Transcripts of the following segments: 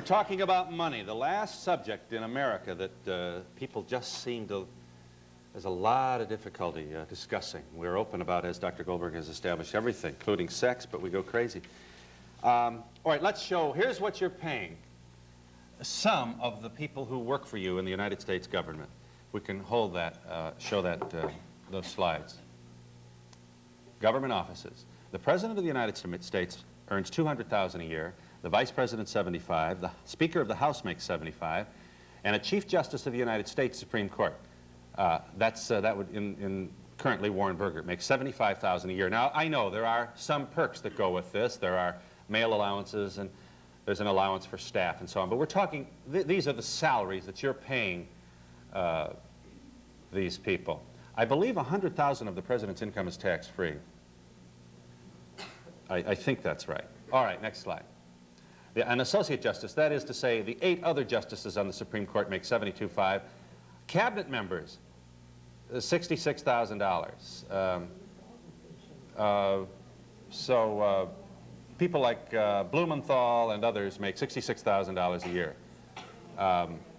talking about money, the last subject in America that people just seem to, there's a lot of difficulty discussing. We're open about, as Dr. Goldberg has established, everything, including sex, but we go crazy. All right, let's show, here's what you're paying. Some of the people who work for you in the United States government. We can hold that, show that, those slides. Government offices. The President of the United States earns $200,000 a year. The Vice President, $75,000. The Speaker of the House makes $75,000, and a Chief Justice of the United States Supreme Court. That would in currently Warren Burger makes $75,000 a year. Now I know there are some perks that go with this. There are mail allowances and there's an allowance for staff and so on. But we're talking, these are the salaries that you're paying these people. I believe $100,000 of the President's income is tax-free. I think that's right. All right, next slide. An Associate Justice, that is to say the 8 other justices on the Supreme Court make $72,500. Cabinet members, $66,000. People like Blumenthal and others make $66,000 a year.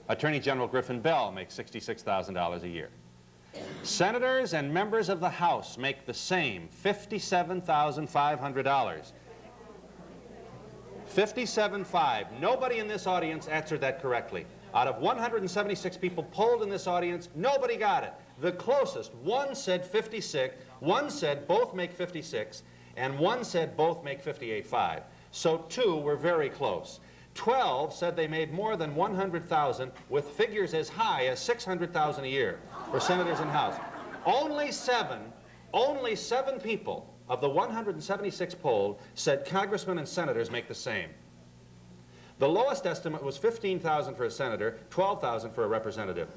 Attorney General Griffin Bell makes $66,000 a year. Senators and members of the House make the same, $57,500. $57,500. Nobody in this audience answered that correctly. Out of 176 people polled in this audience, nobody got it. The closest, one said 56, one said both make 56, and one said both make 58,500. So 2 were very close. 12 said they made more than 100,000 with figures as high as 600,000 a year for senators and House. Only seven people of the 176 polled said congressmen and senators make the same. The lowest estimate was 15,000 for a senator, 12,000 for a representative.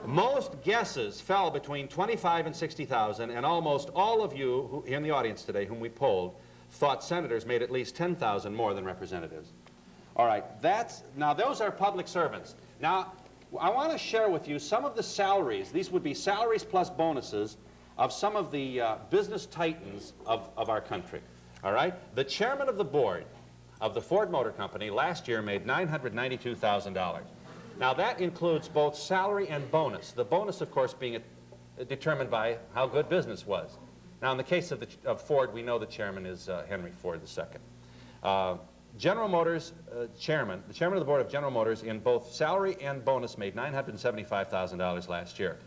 Most guesses fell between 25 and 60,000, and almost all of you who, in the audience today whom we polled thought senators made at least 10,000 more than representatives. All right, now those are public servants. Now, I want to share with you some of the salaries. These would be salaries plus bonuses of some of the business titans of our country. All right? The chairman of the board of the Ford Motor Company last year made $992,000. Now that includes both salary and bonus. The bonus, of course, being determined by how good business was. Now in the case of Ford, we know the chairman is Henry Ford II. General Motors the chairman of the board of General Motors in both salary and bonus made $975,000 last year.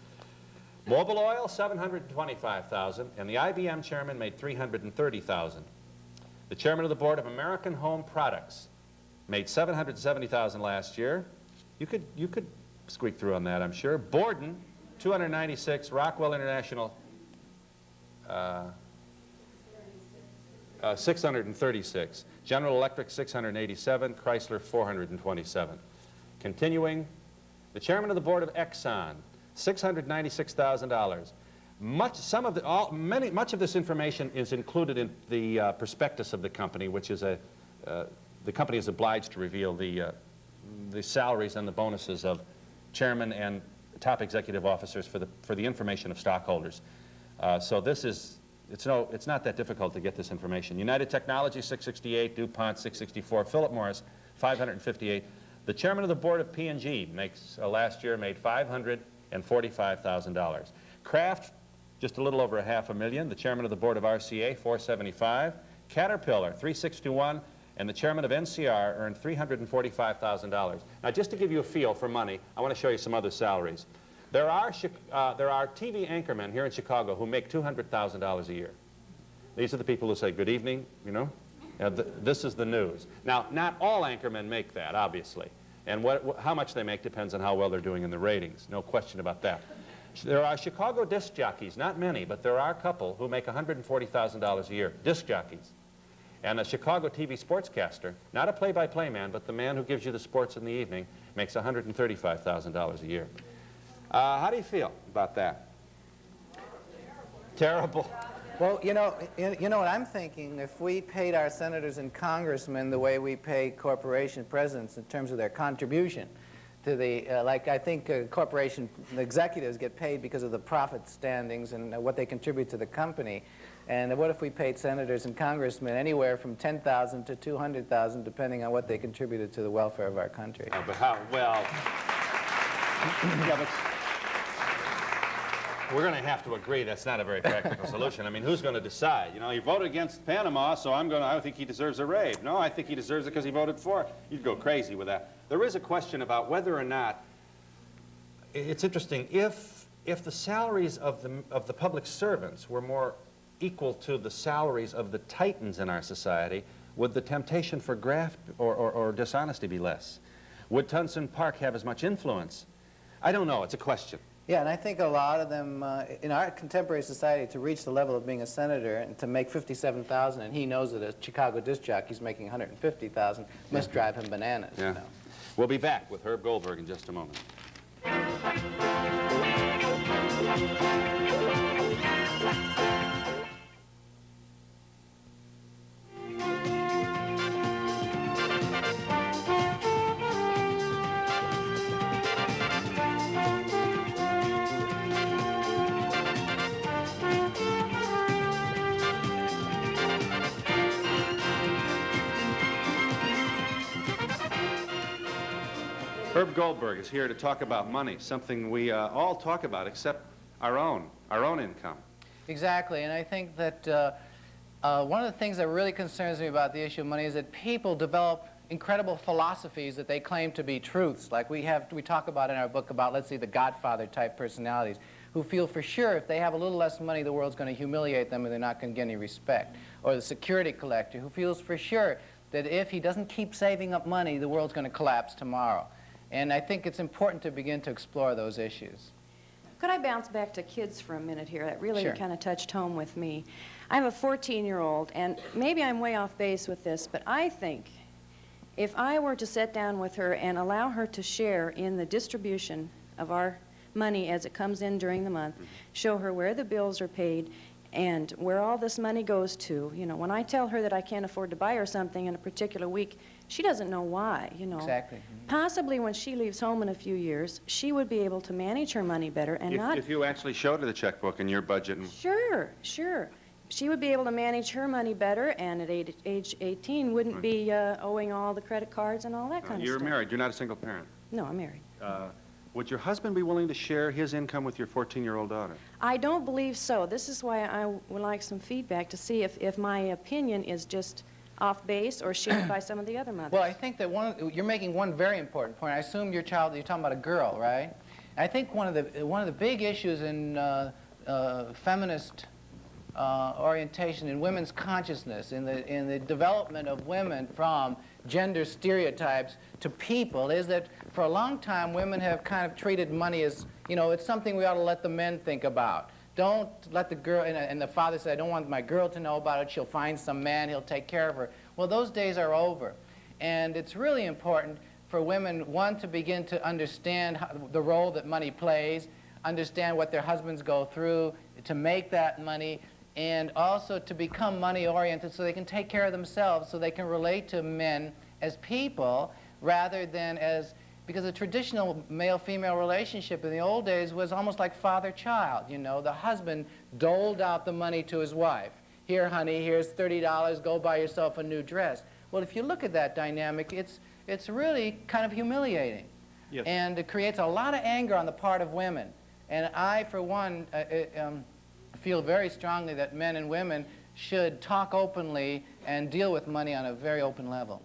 Mobil Oil, $725,000, and the IBM chairman made $330,000. The chairman of the board of American Home Products made $770,000 last year. You could squeak through on that, I'm sure. Borden, $296,000. Rockwell International, $636,000. General Electric, $687,000. Chrysler, $427,000. Continuing, the chairman of the board of Exxon, $696,000. Much of this information is included in the prospectus of the company, which is the company is obliged to reveal the salaries and the bonuses of chairman and top executive officers for the information of stockholders. So this is, it's not that difficult to get this information. United Technologies, $668,000. DuPont, $664,000. Philip Morris, $558,000. The chairman of the board of P&G last year made $545,000. Kraft, just a little over $500,000. The chairman of the board of RCA, $475,000. Caterpillar, $361,000. And the chairman of NCR earned $345,000. Now, just to give you a feel for money, I want to show you some other salaries. There are TV anchormen here in Chicago who make $200,000 a year. These are the people who say, good evening, you know. This is the news. Now, not all anchormen make that, obviously. And how much they make depends on how well they're doing in the ratings. No question about that. There are Chicago disc jockeys, not many, but there are a couple who make $140,000 a year, disc jockeys. And a Chicago TV sportscaster, not a play-by-play man, but the man who gives you the sports in the evening, makes $135,000 a year. How do you feel about that? Terrible. Well, you know what I'm thinking? If we paid our senators and congressmen the way we pay corporation presidents in terms of their contribution to the, like I think corporation executives get paid because of the profit standings and what they contribute to the company. And what if we paid senators and congressmen anywhere from $10,000 to $200,000, depending on what they contributed to the welfare of our country? But how, well, yeah, but we're going to have to agree that's not a very practical solution. I mean, who's going to decide? You know, he voted against Panama, so I think he deserves a raise. No, I think he deserves it because he voted for it. You'd go crazy with that. There is a question about whether or not, it's interesting, if the salaries of the public servants were more equal to the salaries of the titans in our society, would the temptation for graft or dishonesty be less? Would Tunson Park have as much influence? I don't know. It's a question. Yeah, and I think a lot of them, in our contemporary society, to reach the level of being a senator and to make $57,000, and he knows that a Chicago disc jockey's making $150,000, must drive him bananas. Yeah. You know? We'll be back with Herb Goldberg in just a moment. Herb Goldberg is here to talk about money, something we all talk about except our own income. Exactly, and I think that one of the things that really concerns me about the issue of money is that people develop incredible philosophies that they claim to be truths. Like we talk about in our book about, let's say, the Godfather-type personalities, who feel for sure if they have a little less money, the world's going to humiliate them and they're not going to get any respect. Or the security collector, who feels for sure that if he doesn't keep saving up money, the world's going to collapse tomorrow. And I think it's important to begin to explore those issues. Could I bounce back to kids for a minute here? That really Sure. kind of touched home with me. I have a 14-year-old, and maybe I'm way off base with this, but I think if I were to sit down with her and allow her to share in the distribution of our money as it comes in during the month, show her where the bills are paid and where all this money goes to. You know, when I tell her that I can't afford to buy her something in a particular week, she doesn't know why, you know. Exactly. Possibly when she leaves home in a few years, she would be able to manage her money better and not... If you actually showed her the checkbook and your budget. And Sure, sure. She would be able to manage her money better, and at age 18 wouldn't be owing all the credit cards and all that kind of You're stuff. married. You're not a single parent. No, I'm married. Would your husband be willing to share his income with your 14-year-old daughter? I don't believe so. This is why I would like some feedback to see if my opinion is just off base or shared by some of the other mothers. Well, I think that you're making one very important point. I assume you're talking about a girl, right? I think one of the big issues in feminist orientation in women's consciousness, in the development of women from gender stereotypes to people, is that for a long time women have kind of treated money as, you know, it's something we ought to let the men think about. Don't let the girl, and the father said, I don't want my girl to know about it. She'll find some man, he'll take care of her. Well, those days are over. And it's really important for women, one, to begin to understand the role that money plays, understand what their husbands go through to make that money, and also to become money-oriented so they can take care of themselves, so they can relate to men as people rather than as... Because the traditional male-female relationship in the old days was almost like father-child, you know. The husband doled out the money to his wife. Here, honey, here's $30, go buy yourself a new dress. Well, if you look at that dynamic, it's really kind of humiliating. Yes. And it creates a lot of anger on the part of women. And I, for one, feel very strongly that men and women should talk openly and deal with money on a very open level.